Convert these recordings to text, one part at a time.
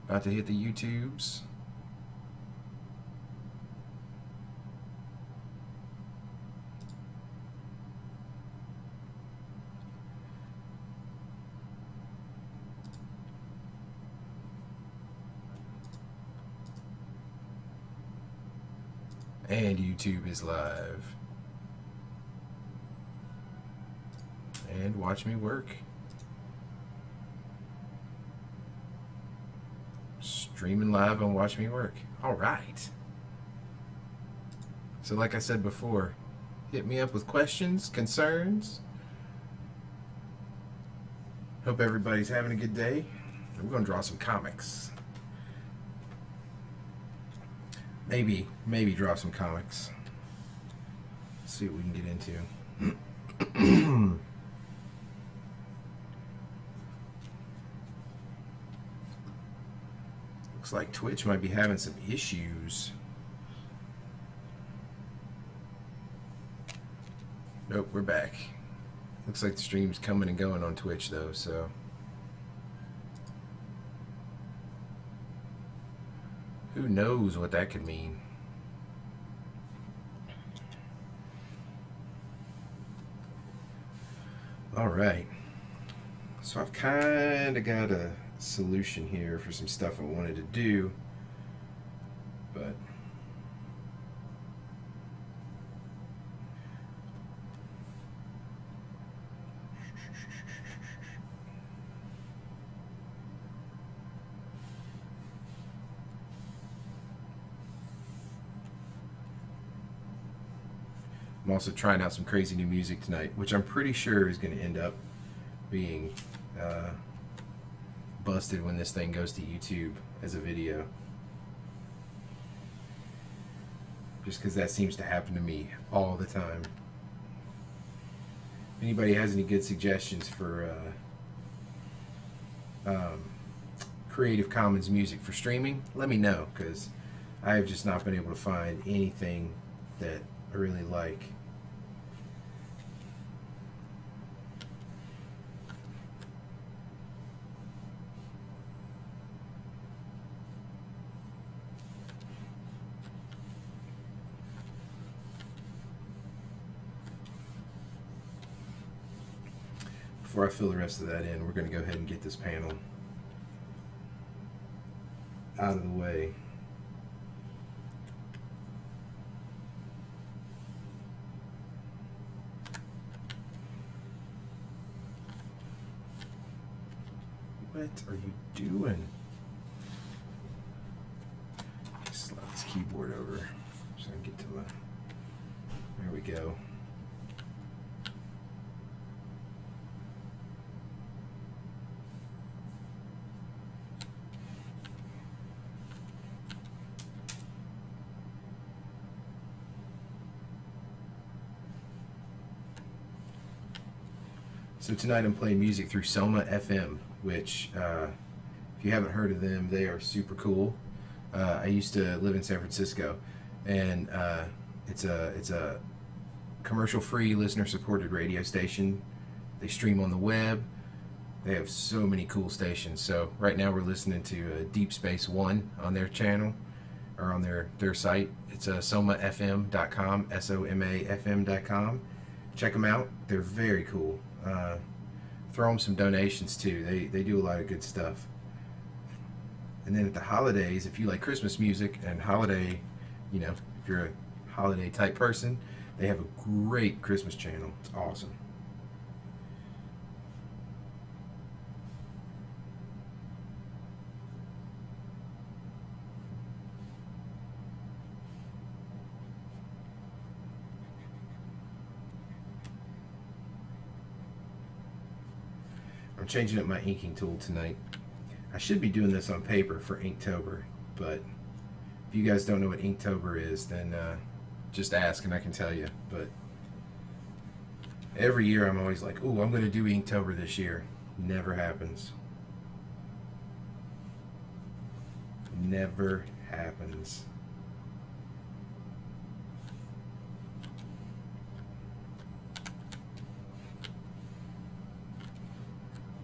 About to hit the YouTubes. And YouTube is live. And watch me work. Streaming live on Watch Me Work. Alright. So like I said before, hit me up with questions, concerns. Hope everybody's having a good day. We're going to draw some comics. Maybe draw some comics. Let's see what we can get into. Looks like Twitch might be having some issues. Nope, we're back. Looks like the stream's coming and going on Twitch though, so. Who knows what that could mean? Alright. So I've kind of got a solution here for some stuff I wanted to do, but I'm also trying out some crazy new music tonight, which I'm pretty sure is going to end up being busted when this thing goes to YouTube as a video. Just because that seems to happen to me all the time. If anybody has any good suggestions for Creative Commons music for streaming, let me know, because I have just not been able to find anything that I really like. Before I fill the rest of that in, we're going to go ahead and get this panel out of the way. What are you doing? Slide this keyboard over so I can get to my... There we go. So tonight I'm playing music through Soma FM, which, if you haven't heard of them, they are super cool. I used to live in San Francisco, and it's a commercial-free, listener-supported radio station. They stream on the web. They have so many cool stations. So right now we're listening to Deep Space One on their channel, or on their site. It's somafm.com, SOMAFM.com. Check them out. They're very cool. Throw them some donations too. They do a lot of good stuff. And then at the holidays, if you like Christmas music and holiday, you know, if you're a holiday type person, they have a great Christmas channel. It's awesome. I'm changing up my inking tool tonight. I should be doing this on paper for Inktober, but if you guys don't know what Inktober is, then just ask and I can tell you. But every year I'm always like, ooh, I'm going to do Inktober this year. Never happens. Never happens.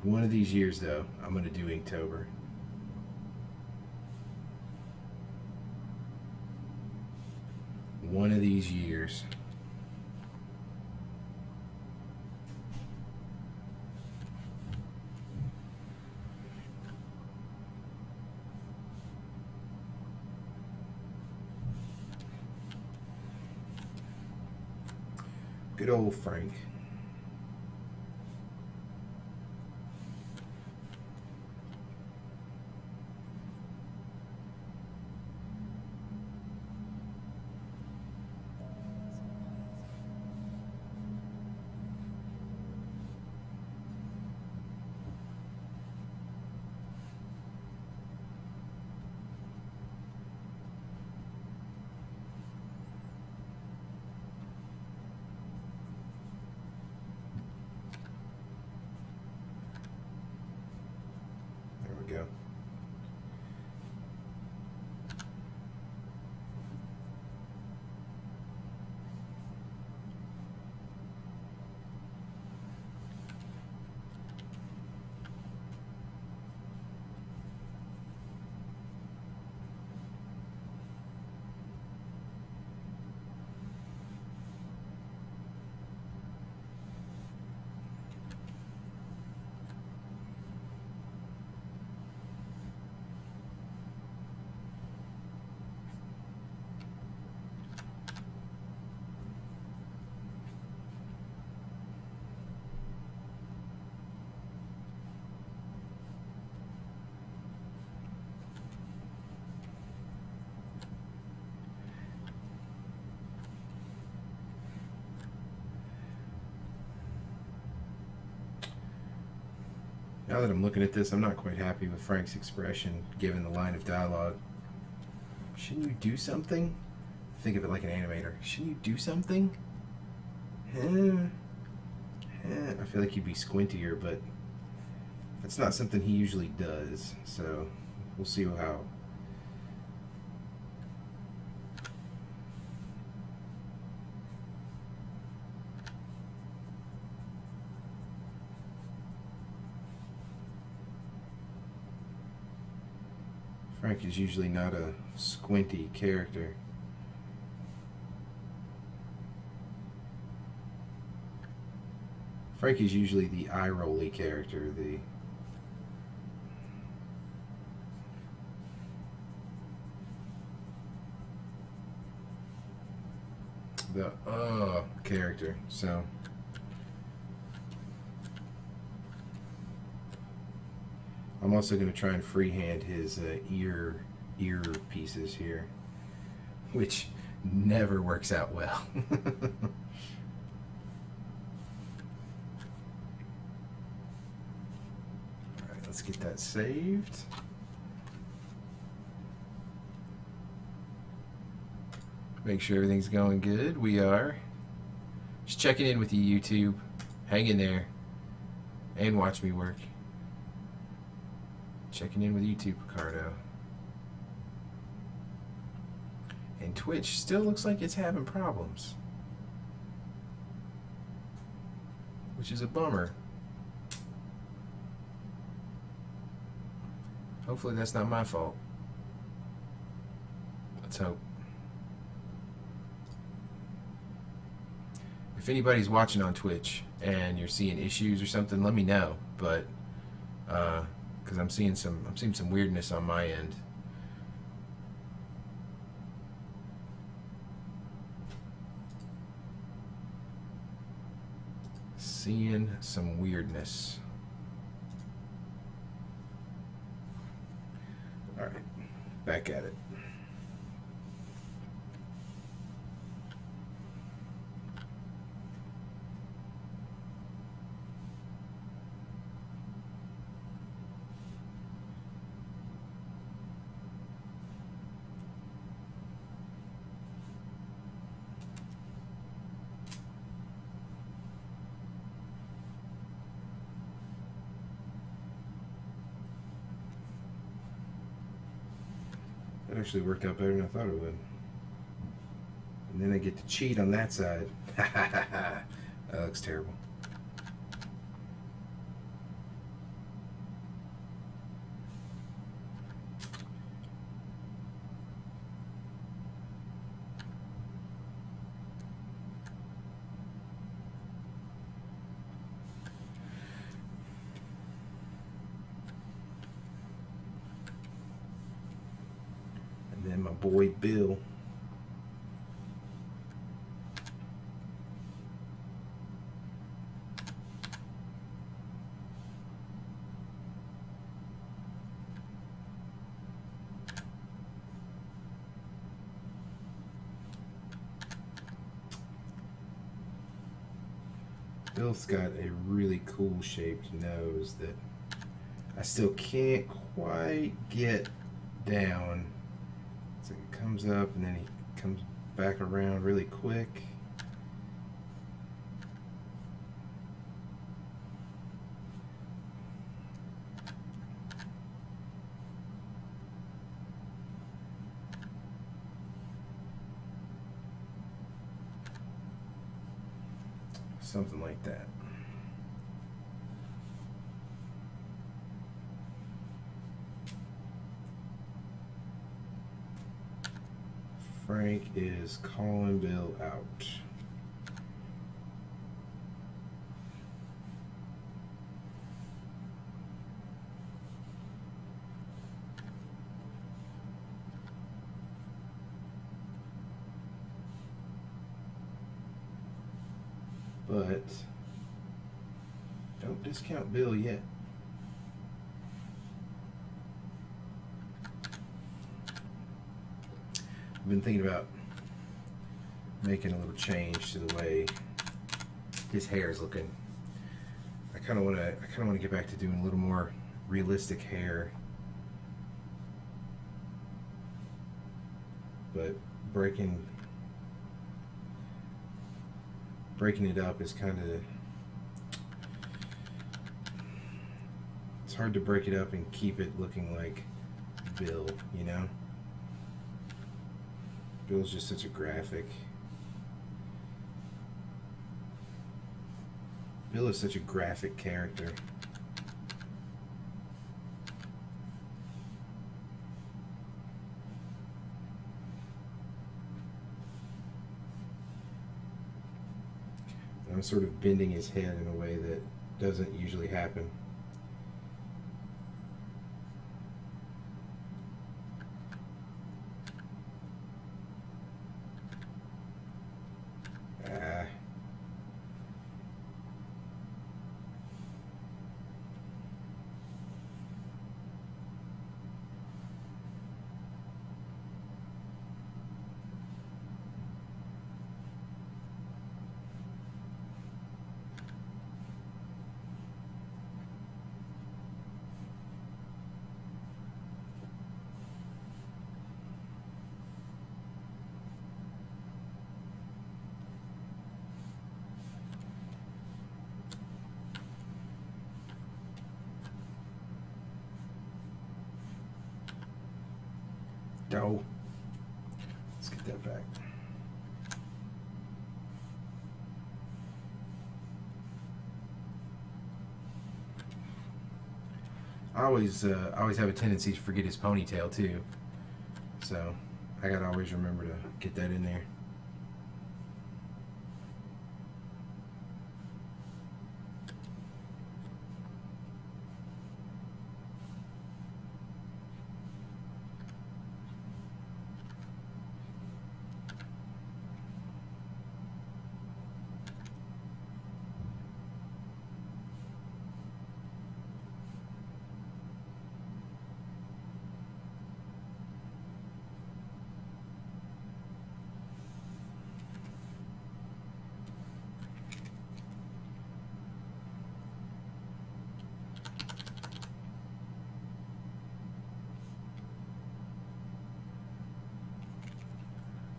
One of these years, though, I'm going to do Inktober. one of these years. Good old Frank. There we go. Now that I'm looking at this, I'm not quite happy with Frank's expression given the line of dialogue. Shouldn't you do something? Think of it like an animator. Shouldn't you do something? I feel like he'd be squintier, but that's not something he usually does. So we'll see how. Frank is usually not a squinty character. Frank is usually the eye-rolly character, the character. So I'm also going to try and freehand his ear pieces here, which never works out well. Alright, let's get that saved. Make sure everything's going good. We are. Just checking in with you, YouTube. Hang in there and watch me work. Checking in with YouTube, Picardo. And Twitch still looks like it's having problems, which is a bummer. Hopefully that's not my fault. Let's hope. If anybody's watching on Twitch and you're seeing issues or something, let me know. But because I'm seeing some weirdness on my end. Seeing some weirdness. All right, back at it. That actually worked out better than I thought it would. And then I get to cheat on that side. That looks terrible. And then my boy Bill. Bill's got a really cool shaped nose that I still can't quite get down. It's like it comes up and then he comes back around really quick. Something like that. Frank is calling Bill out. But don't discount Bill yet. I've been thinking about making a little change to the way his hair is looking. I kind of want to get back to doing a little more realistic hair, but breaking it up is kind of, it's hard to break it up and keep it looking like Bill, you know? Bill's just such a graphic. Bill is such a graphic character. I'm sort of bending his head in a way that doesn't usually happen. Oh, let's get that back. I always have a tendency to forget his ponytail too, so I gotta always remember to get that in there.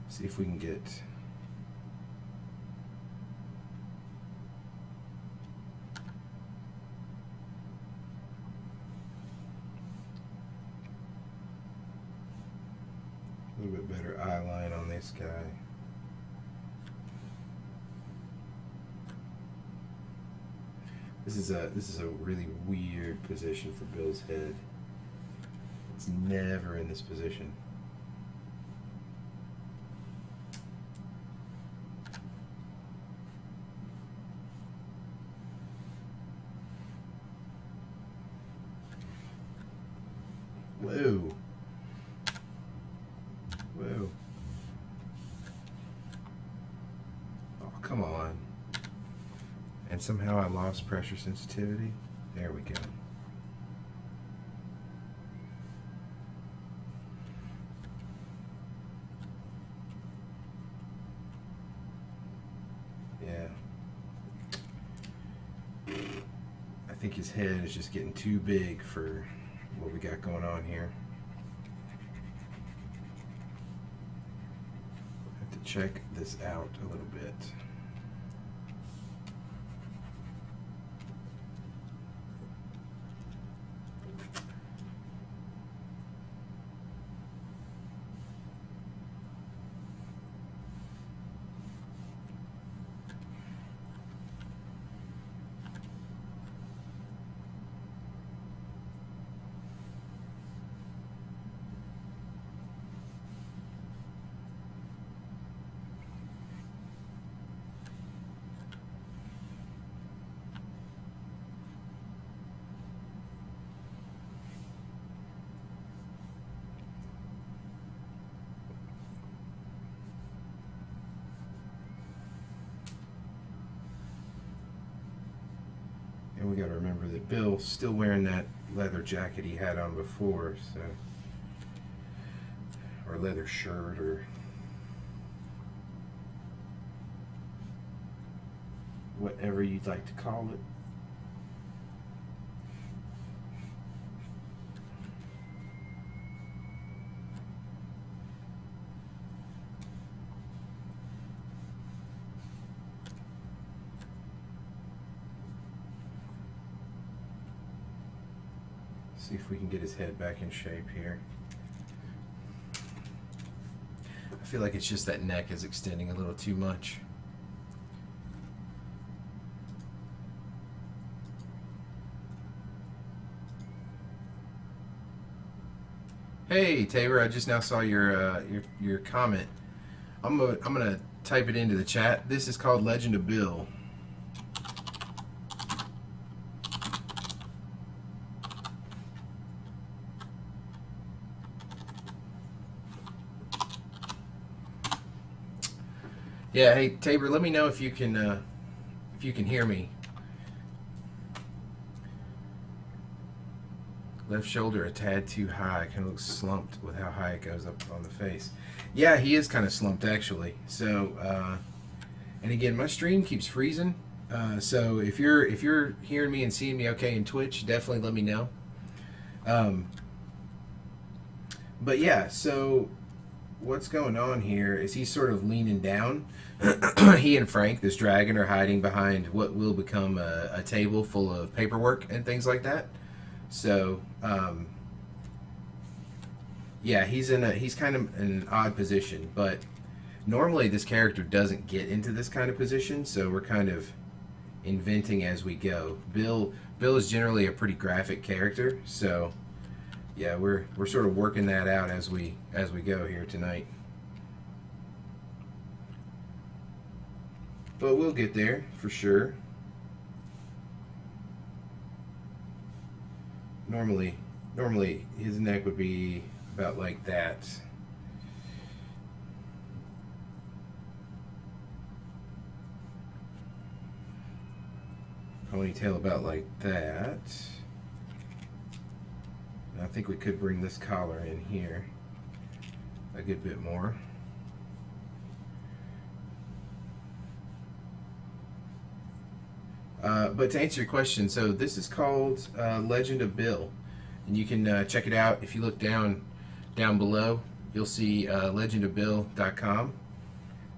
See if we can get a little bit better eye line on this guy. This is a really weird position for Bill's head. It's never in this position. Whoa. somehow I lost pressure sensitivity. There we go. Yeah. I think his head is just getting too big for what we got going on here. Have to check this out a little bit. And we got to remember that Bill's still wearing that leather jacket he had on before, so, or leather shirt, or whatever you'd like to call it. See if we can get his head back in shape here. I feel like it's just that neck is extending a little too much. Hey Tabor, I just now saw your comment. I'm gonna type it into the chat. This is called Legend of Bill. Yeah, hey Tabor, let me know if you can hear me. Left shoulder a tad too high, kind of looks slumped with how high it goes up on the face. Yeah, he is kind of slumped actually. So, and again, my stream keeps freezing. So if you're hearing me and seeing me okay in Twitch, definitely let me know. But yeah, so what's going on here is he's sort of leaning down. He and Frank, this dragon, are hiding behind what will become a table full of paperwork and things like that. So, yeah, he's kind of in an odd position, but normally this character doesn't get into this kind of position, so we're kind of inventing as we go. Bill is generally a pretty graphic character, so yeah, we're sort of working that out as we go here tonight. But we'll get there for sure. Normally his neck would be about like that. Ponytail about like that. And I think we could bring this collar in here a good bit more. But to answer your question, so this is called Legend of Bill, and you can check it out. If you look down below, you'll see legendofbill.com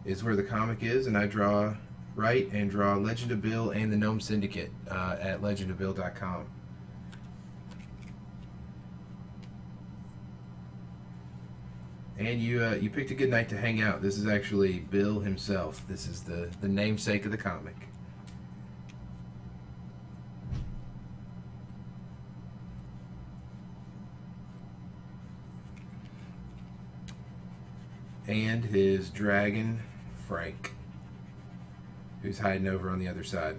is where the comic is, and I write and draw Legend of Bill and the Gnome Syndicate at legendofbill.com. And you picked a good night to hang out. This is actually Bill himself. This is the namesake of the comic. And his dragon, Frank, who's hiding over on the other side.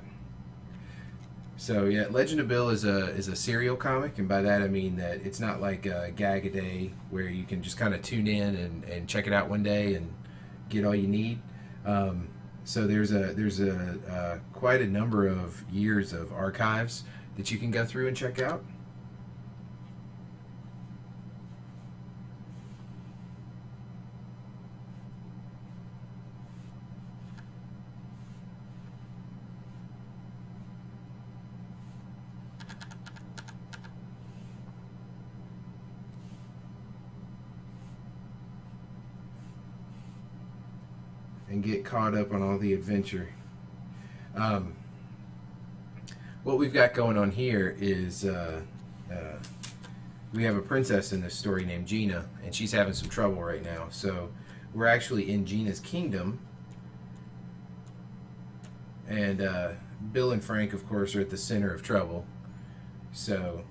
So yeah, Legend of Bill is a serial comic, and by that I mean that it's not like a gag a day where you can just kind of tune in and check it out one day and get all you need. So there's quite a number of years of archives that you can go through and check out. And get caught up on all the adventure. What we've got going on here is we have a princess in this story named Gina, and she's having some trouble right now. So we're actually in Gina's kingdom, and Bill and Frank, of course, are at the center of trouble. So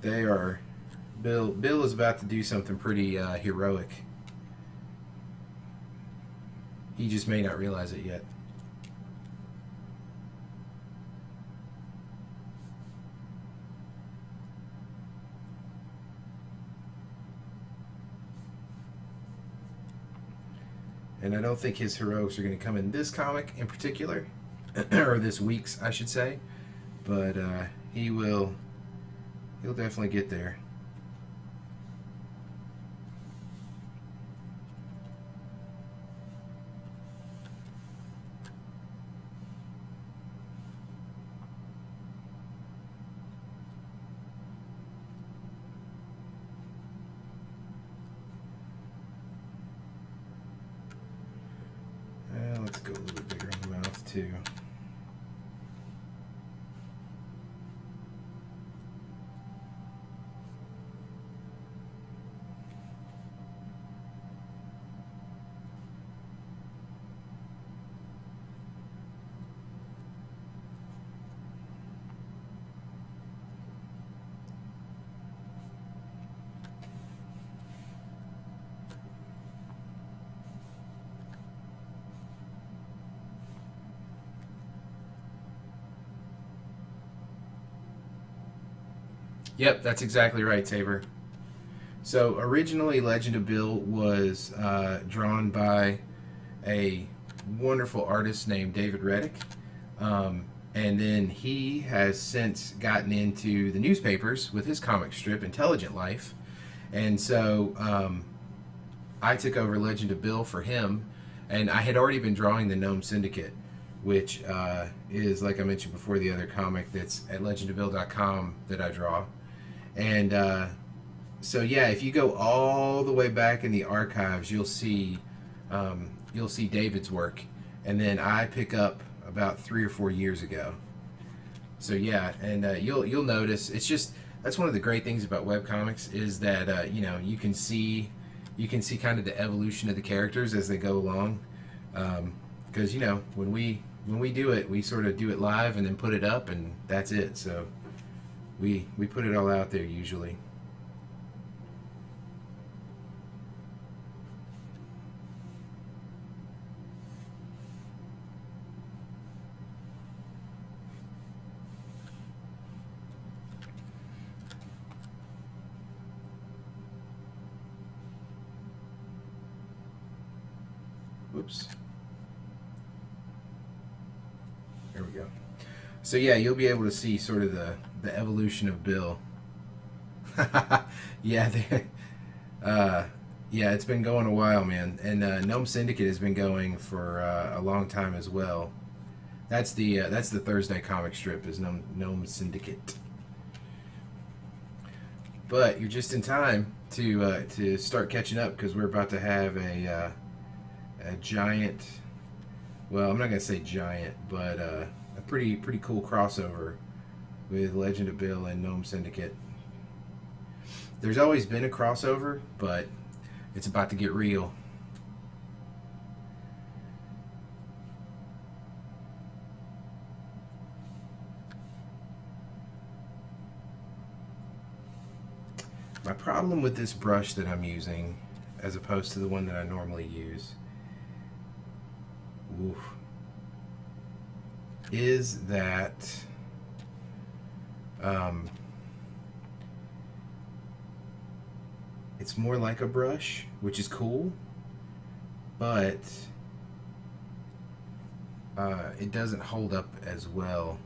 they are. Bill is about to do something pretty heroic. He just may not realize it yet. And I don't think his heroics are going to come in this comic in particular, or this week's, I should say. But he'll definitely get there. Let's go a little bit bigger on the mouth too. Yep, that's exactly right, Tabor. So originally, Legend of Bill was drawn by a wonderful artist named David Reddick. And then he has since gotten into the newspapers with his comic strip, Intelligent Life. And so I took over Legend of Bill for him. And I had already been drawing the Gnome Syndicate, which is, like I mentioned before, the other comic that's at legendofbill.com that I draw. And so yeah, if you go all the way back in the archives, you'll see David's work, and then I pick up about 3 or 4 years ago. So yeah, and you'll notice that's one of the great things about webcomics is that you can see kind of the evolution of the characters as they go along, because when we do it, we sort of do it live and then put it up, and that's it. So we put it all out there usually. Oops. There we go. So yeah, you'll be able to see sort of the evolution of Bill. Yeah, yeah, it's been going a while, man. And Gnome Syndicate has been going for a long time as well. That's the Thursday comic strip, is Gnome Syndicate. But you're just in time to start catching up, because we're about to have a giant. Well, I'm not gonna say giant, but a pretty cool crossover with Legend of Bill and Gnome Syndicate. There's always been a crossover, but it's about to get real. My problem with this brush that I'm using, as opposed to the one that I normally use, is that it's more like a brush, which is cool, but it doesn't hold up as well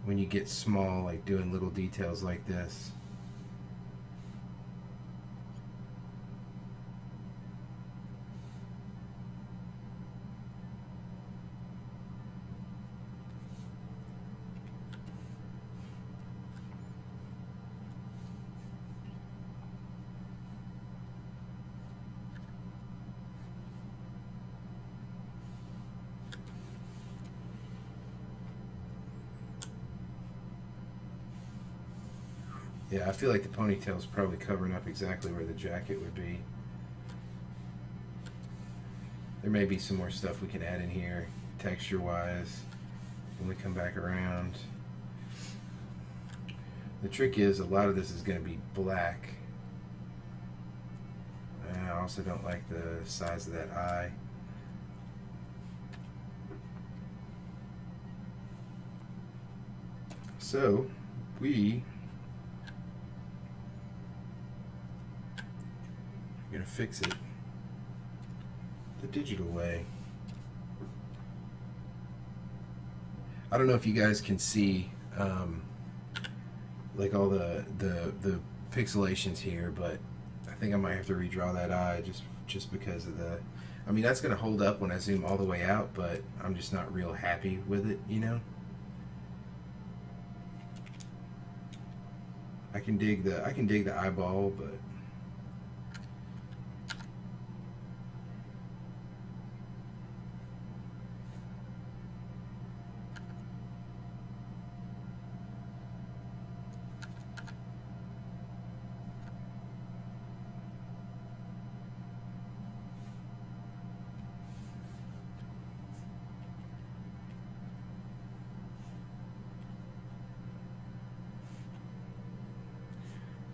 when you get small, like doing little details like this. Yeah, I feel like the ponytail is probably covering up exactly where the jacket would be. There may be some more stuff we can add in here, texture-wise, when we come back around. The trick is, a lot of this is going to be black. And I also don't like the size of that eye. So, we are going to fix it the digital way. I don't know if you guys can see like all the pixelations here, but I think I might have to redraw that eye just because of the, I mean, that's going to hold up when I zoom all the way out, but I'm just not real happy with it, you know. I can dig the eyeball, but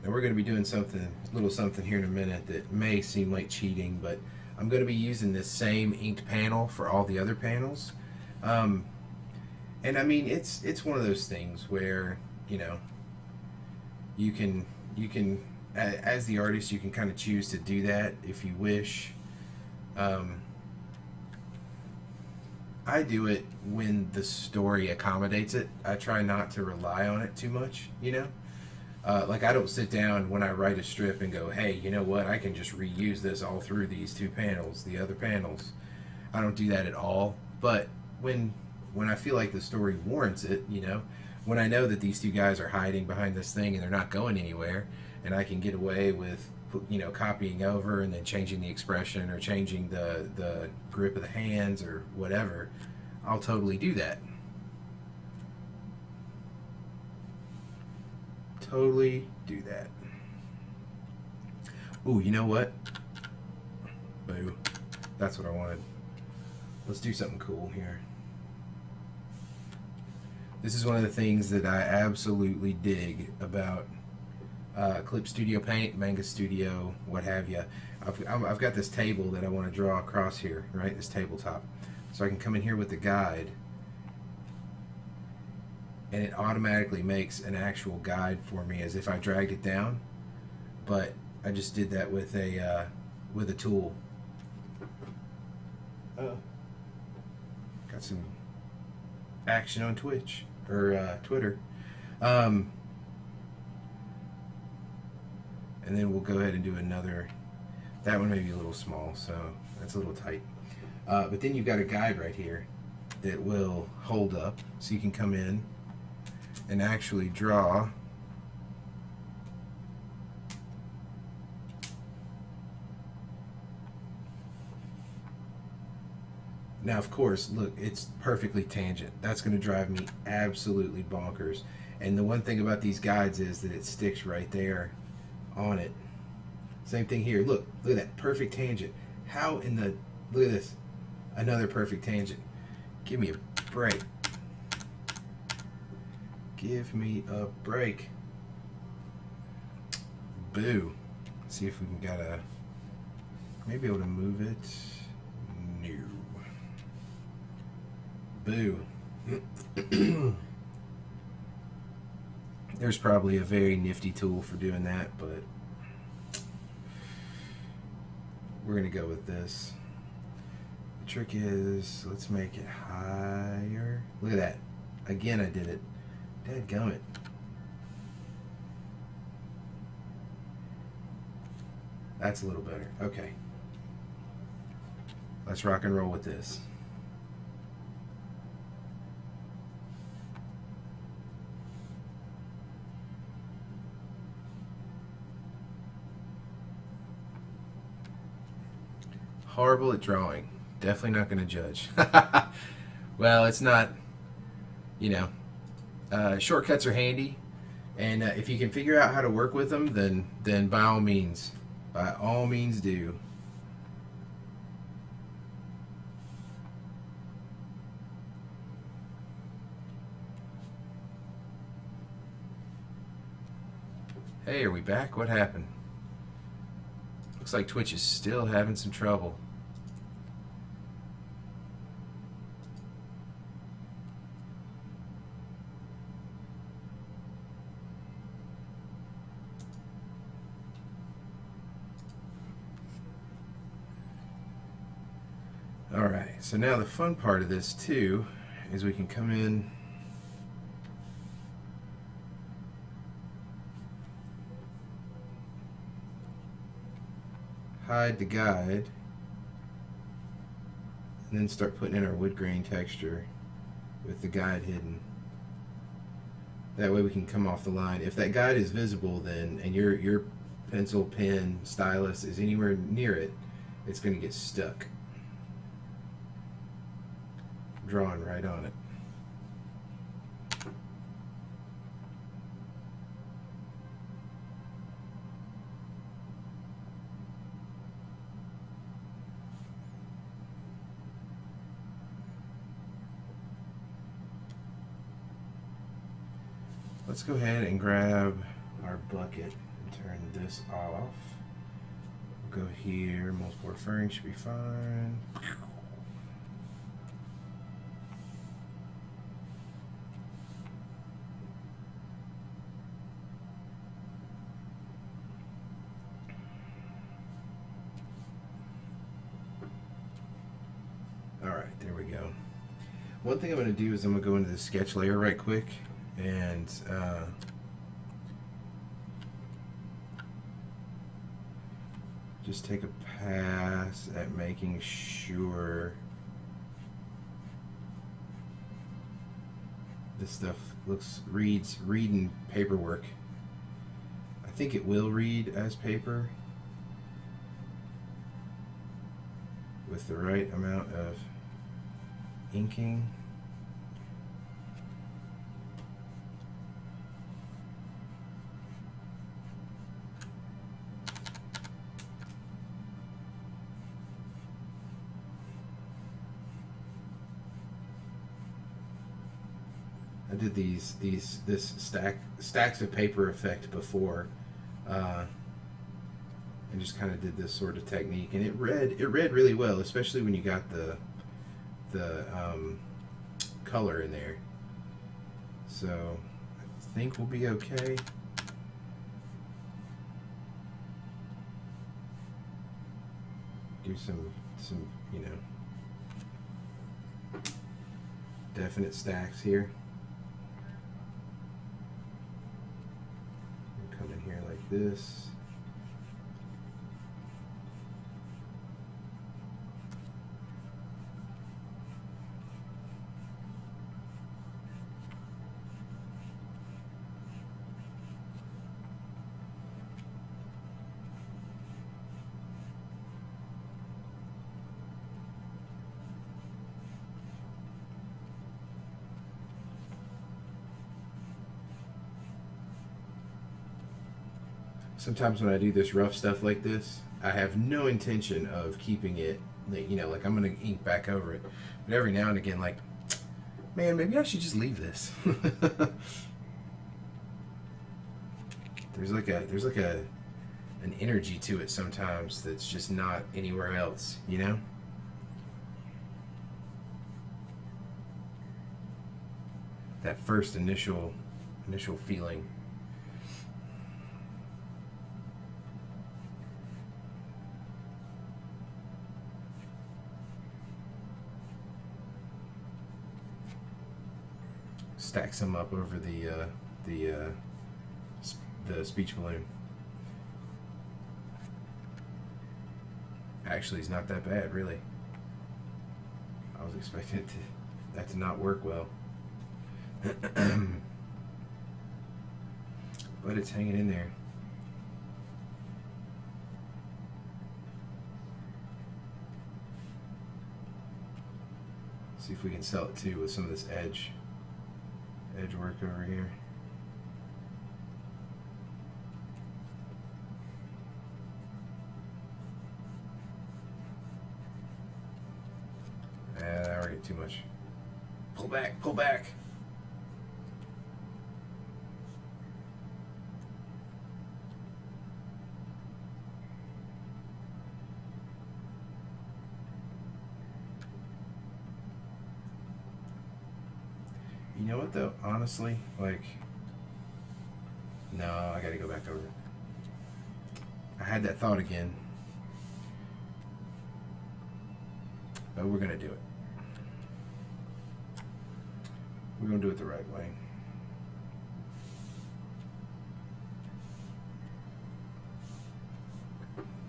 and we're going to be doing a little something here in a minute that may seem like cheating, but I'm going to be using this same inked panel for all the other panels. And I mean, it's one of those things where, you know, you can as the artist, you can kind of choose to do that if you wish. I do it when the story accommodates it. I try not to rely on it too much, you know. Like, I don't sit down when I write a strip and go, hey, you know what, I can just reuse this all through these two panels, the other panels. I don't do that at all. But when I feel like the story warrants it, you know, when I know that these two guys are hiding behind this thing and they're not going anywhere, and I can get away with, you know, copying over and then changing the expression or changing the grip of the hands or whatever, I'll totally do that. Totally do that. Ooh, you know what? Boo. That's what I wanted. Let's do something cool here. This is one of the things that I absolutely dig about Clip Studio Paint, Manga Studio, what have you. I've got this table that I want to draw across here, right? This tabletop. So I can come in here with the guide, and it automatically makes an actual guide for me as if I dragged it down, but I just did that with a tool. Got some action on Twitch or Twitter, and then we'll go ahead and do another. That one may be a little small, so that's a little tight. But then you've got a guide right here that will hold up, so you can come in and actually draw now. Of course, look, it's perfectly tangent. That's going to drive me absolutely bonkers. And the one thing about these guides is that it sticks right there on it. Same thing here. Look at that perfect tangent. How in the, look at this, another perfect tangent. Give me a break. Give me a break. Boo. Let's see if we can maybe able to move it. No. Boo. There's probably a very nifty tool for doing that, but we're going to go with this. The trick is, let's make it higher. Look at that. Again, I did it. Dadgummit. That's a little better. Okay. Let's rock and roll with this. Horrible at drawing. Definitely not going to judge. Well, it's not, you know, shortcuts are handy, and if you can figure out how to work with them, then by all means do. Hey, are we back? What happened? Looks like Twitch is still having some trouble. Alright, so now the fun part of this too is we can come in hide the guide and then start putting in our wood grain texture with the guide hidden. That way we can come off the line. If that guide is visible then and your pencil, pen, stylus is anywhere near it, it's going to get stuck. Drawing right on it. Let's go ahead and grab our bucket and turn this off. We'll go here, multiple referring should be fine. Alright, there we go. One thing I'm going to do is I'm going to go into the sketch layer right quick and just take a pass at making sure this stuff reads in paperwork. I think it will read as paper with the right amount of inking. I did this stacks of paper effect before, and just kind of did this sort of technique, and it read really well, especially when you got the color in there. So I think we'll be okay. Do some you know, definite stacks here. Come in here like this. Sometimes when I do this rough stuff like this, I have no intention of keeping it, you know, like I'm going to ink back over it. But every now and again, like, man, maybe I should just leave this. There's like an energy to it sometimes that's just not anywhere else, you know? That first initial feeling. stack some up over the speech balloon. Actually, it's not that bad, really. I was expecting that to not work well. But it's hanging in there. See if we can sell it too with some of this edge work over here. That already too much. Pull back, pull back. You know what though? Honestly, like, no, I gotta go back over it. I had that thought again, but we're gonna do it. We're gonna do it the right way.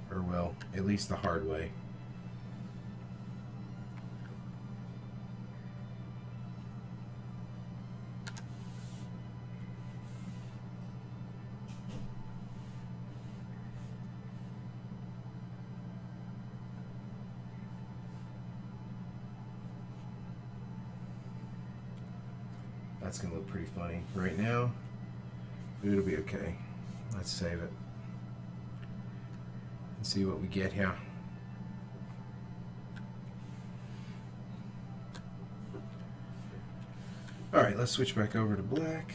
Or well, at least the hard way. That's gonna look pretty funny right now, but it'll be okay. Let's save it and see what we get here. All right, let's switch back over to black.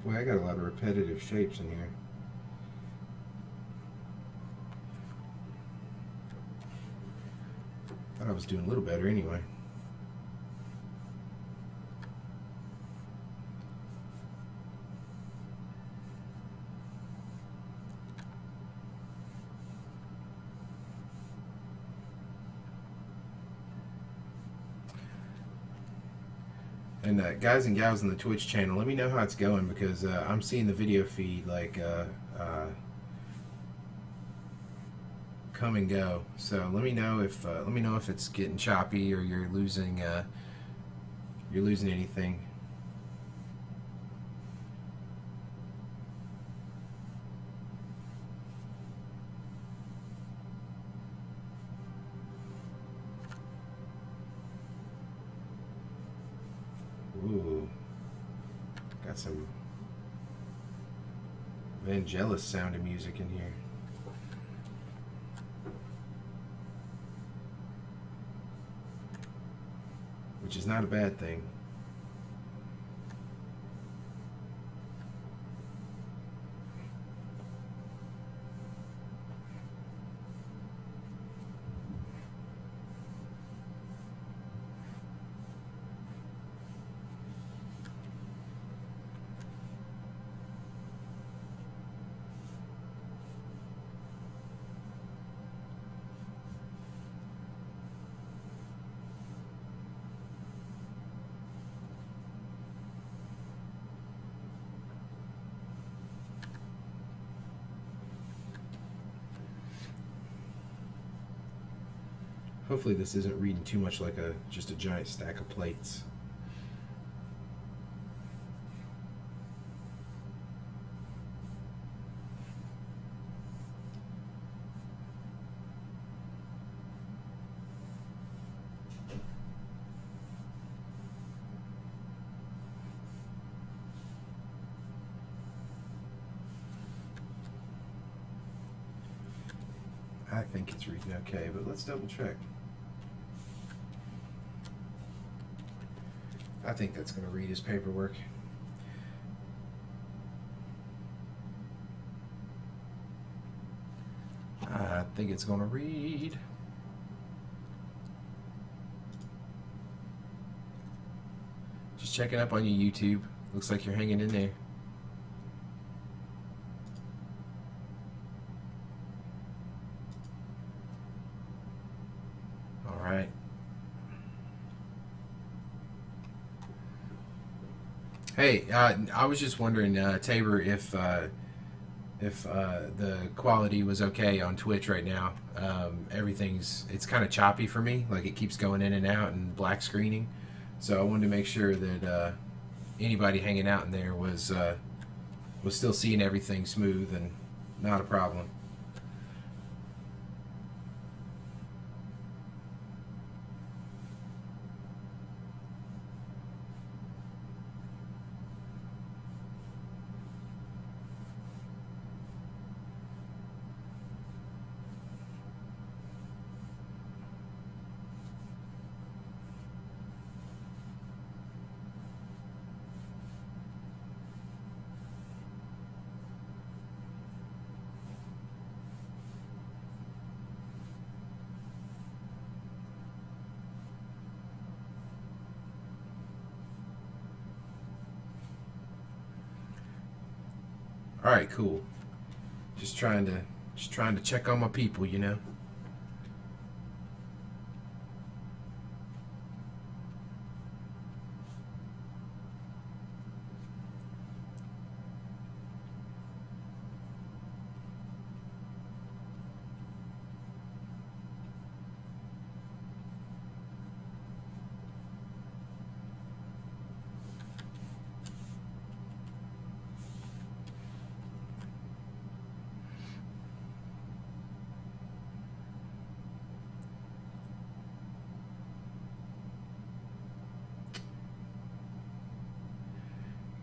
Boy, I got a lot of repetitive shapes in here. Thought I was doing a little better anyway. And guys and gals on the Twitch channel, let me know how it's going, because I'm seeing the video feed like come and go. So let me know if it's getting choppy or you're losing anything. Ooh, got some Vangelis sounding music in here. Which is not a bad thing. Hopefully this isn't reading too much like just a giant stack of plates. I think it's reading okay, but let's double check. I think that's going to read his paperwork. I think it's going to read. Just checking up on you, YouTube. Looks like you're hanging in there. All right. Hey, I was just wondering, Tabor, if the quality was okay on Twitch right now. It's kind of choppy for me, like it keeps going in and out and black screening. So I wanted to make sure that anybody hanging out in there was still seeing everything smooth and not a problem. All right, cool. Just trying to check on my people, you know.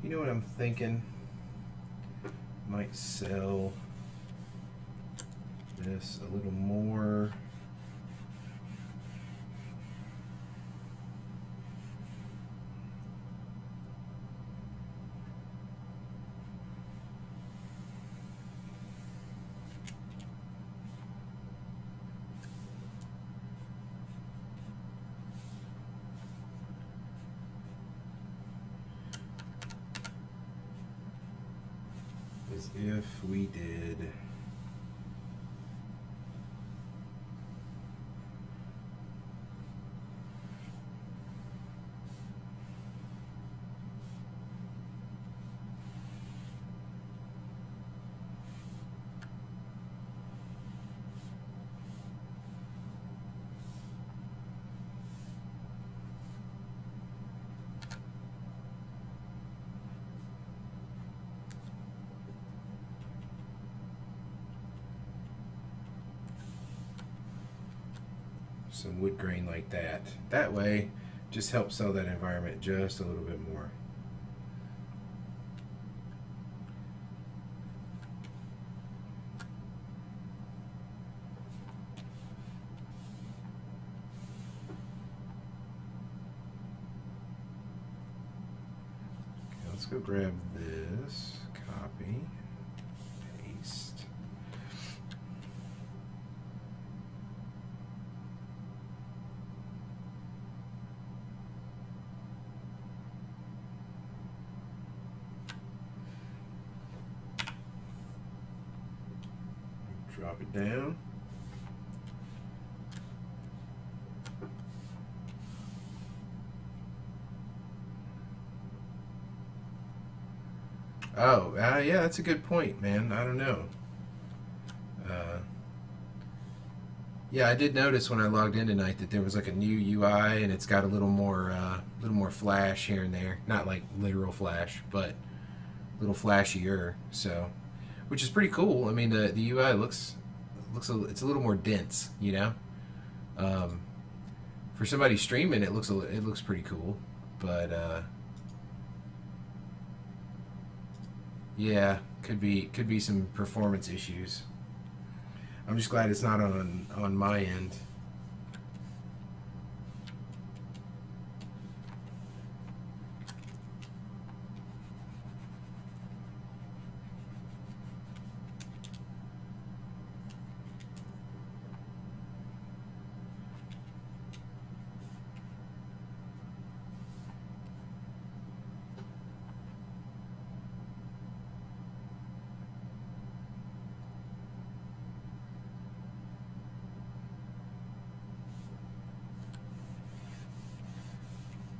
You know what I'm thinking? Might sell this a little more. As if we did some wood grain like that. That way, just help sell that environment just a little bit more. Okay, let's go grab this, copy, paste. Drop it down. Oh, yeah, that's a good point, man. I don't know. Yeah, I did notice when I logged in tonight that there was like a new UI, and it's got a little more flash here and there. Not like literal flash, but a little flashier. So, which is pretty cool. I mean, the UI looks it's a little more dense, you know. For somebody streaming, it looks pretty cool, but yeah, could be some performance issues. I'm just glad it's not on my end.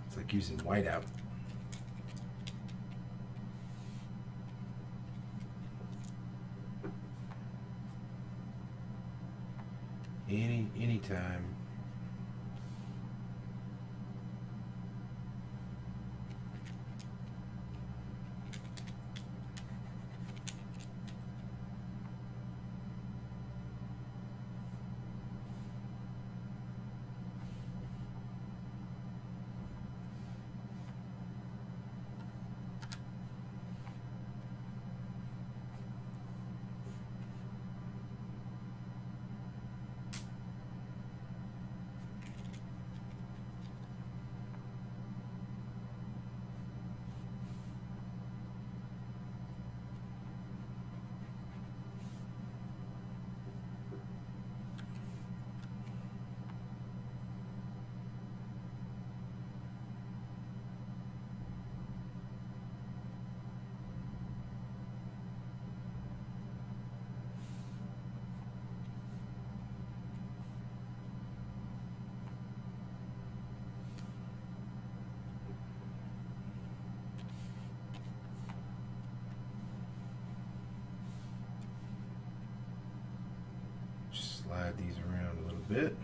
It's like using whiteout. Anytime. Just slide these around a little bit.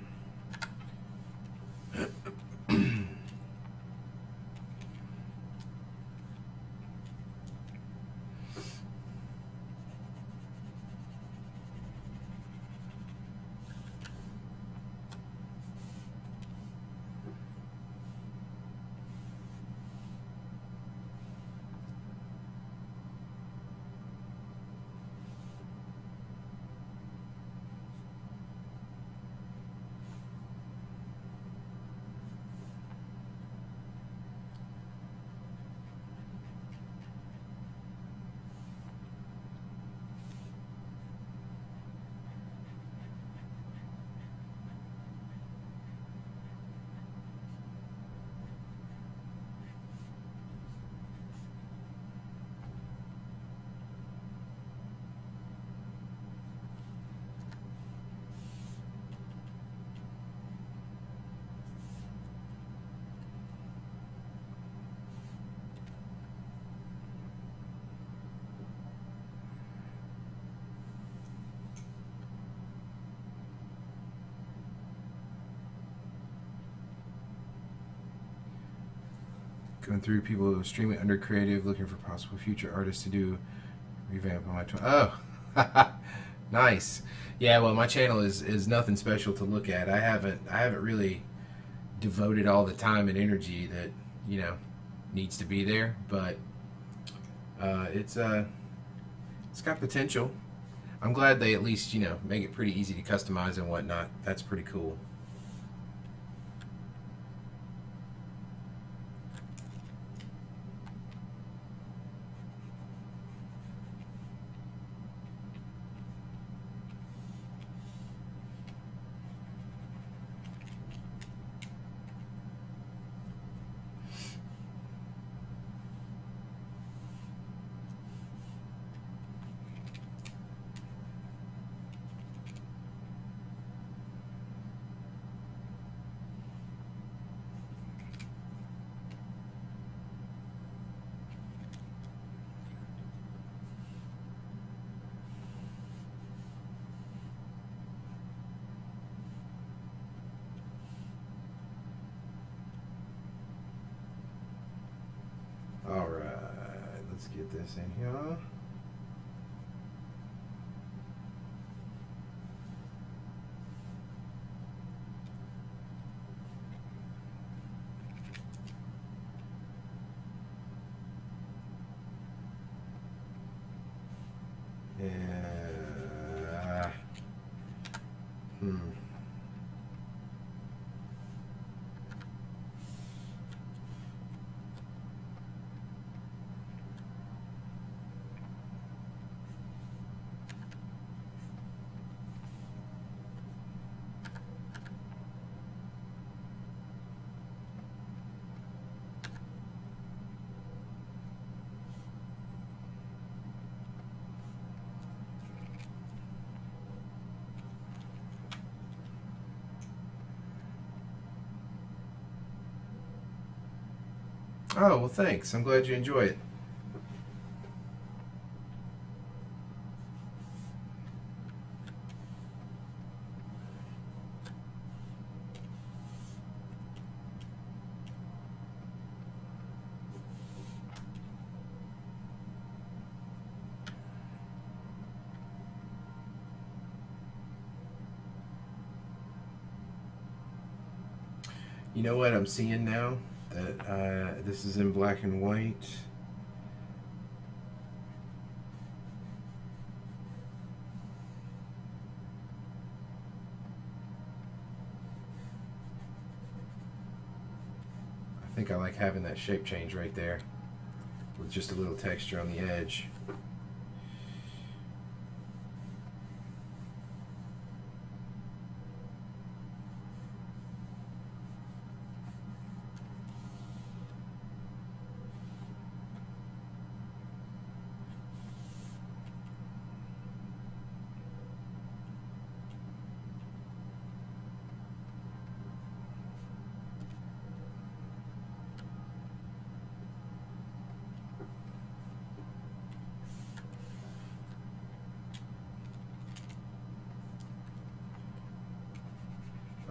Going through people streaming under creative, looking for possible future artists to do revamp on my oh, nice. Yeah, well, my channel is nothing special to look at. I haven't really devoted all the time and energy that needs to be there, but it's got potential. I'm glad they at least make it pretty easy to customize and whatnot. That's pretty cool. All right, let's get this in here. Oh, well, thanks. I'm glad you enjoy it. You know what I'm seeing now? That this is in black and white. I think I like having that shape change right there with just a little texture on the edge.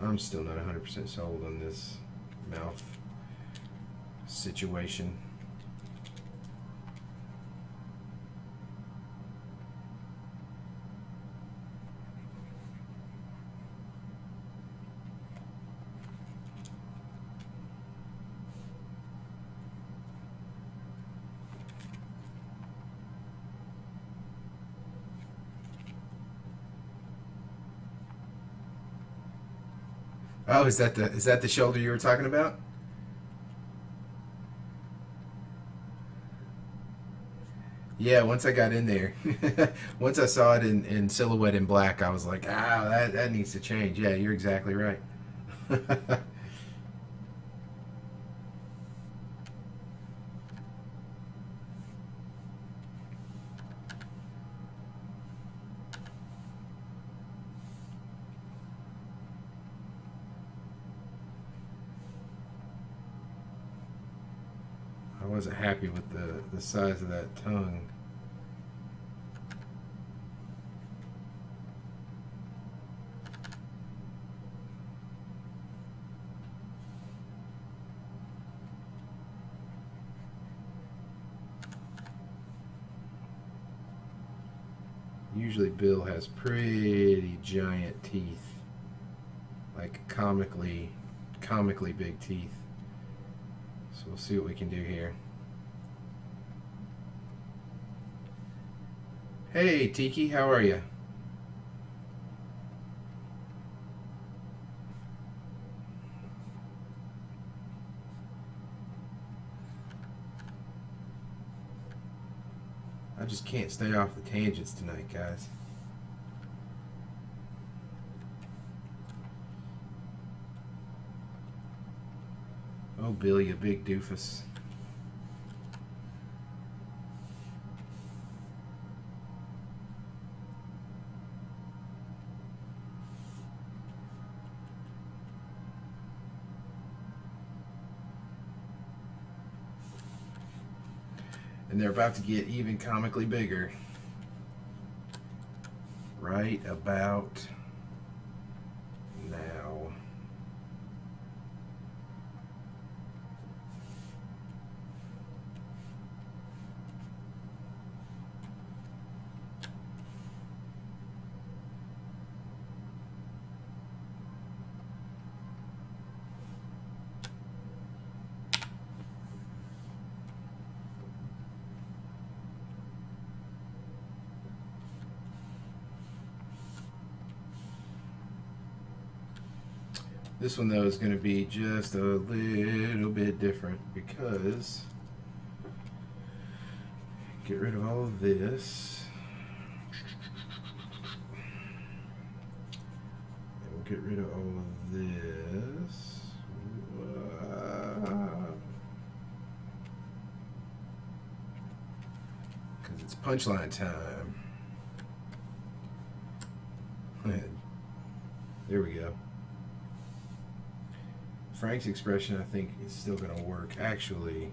I'm still not 100% sold on this mouth situation. Oh, is that the shoulder you were talking about? Yeah, once I got in there, once I saw it in silhouette in black, I was like, ah, that needs to change. Yeah, you're exactly right. I wasn't happy with the size of that tongue. Usually Bill has pretty giant teeth, like comically big teeth. So we'll see what we can do here. Hey Tiki, how are you? I just can't stay off the tangents tonight, guys. Oh, Bill, you big doofus. And they're about to get even comically bigger. Right about now. This one though is going to be just a little bit different because get rid of all of this and we'll get rid of all of this. Because it's punchline time. There we go. Frank's expression, I think, is still going to work. Actually,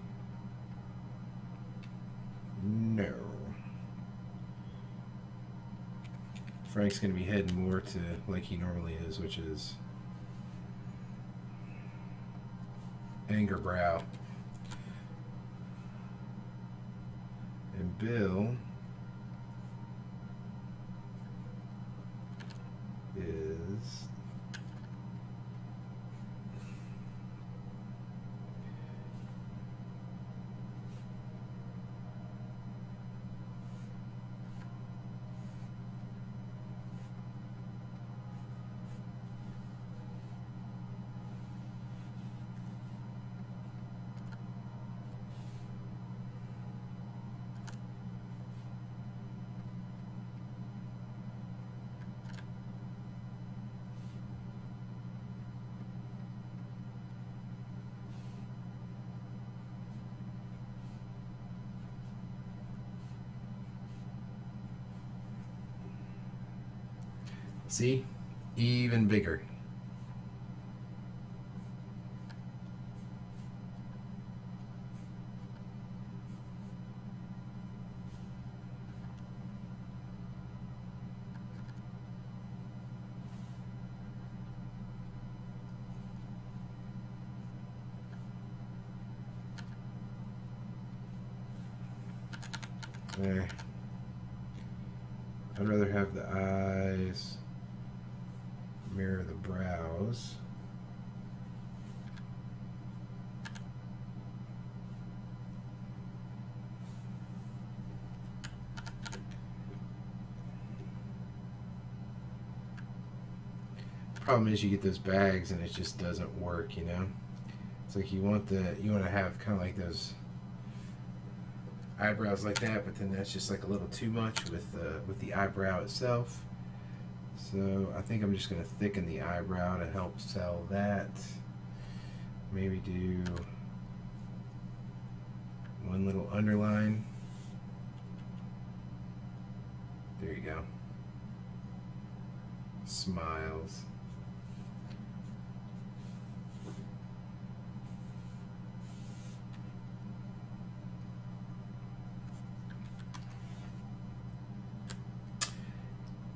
No. Frank's going to be heading more to like he normally is, which is anger brow. And Bill is see, even bigger. I'd rather have the eyes mirror the brows. Problem is you get those bags and it just doesn't work, you know. It's like you want to have kind of like those eyebrows like that, but then that's just like a little too much with the eyebrow itself. So I think I'm just going to thicken the eyebrow to help sell that. Maybe do one little underline. There you go. Smiles.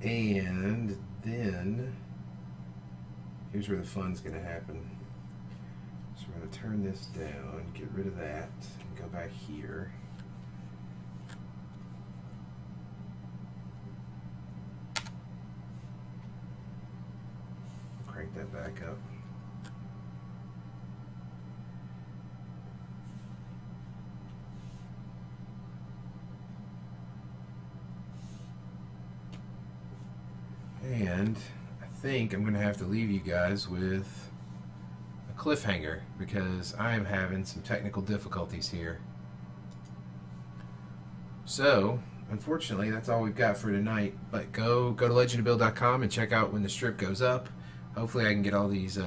And then here's where the fun's going to happen. So we're going to turn this down, get rid of that, and go back here. Crank that back up. And I think I'm going to have to leave you guys with a cliffhanger because I am having some technical difficulties here. So, unfortunately, that's all we've got for tonight. But go to legendofbill.com and check out when the strip goes up. Hopefully I can get all these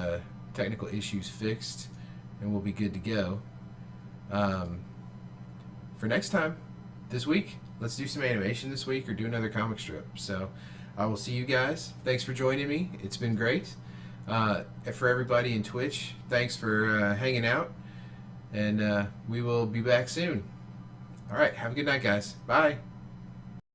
technical issues fixed and we'll be good to go. For next time, this week, let's do some animation this week or do another comic strip. So I will see you guys. Thanks for joining me. It's been great. For everybody in Twitch, thanks for hanging out. And we will be back soon. All right, have a good night, guys. Bye.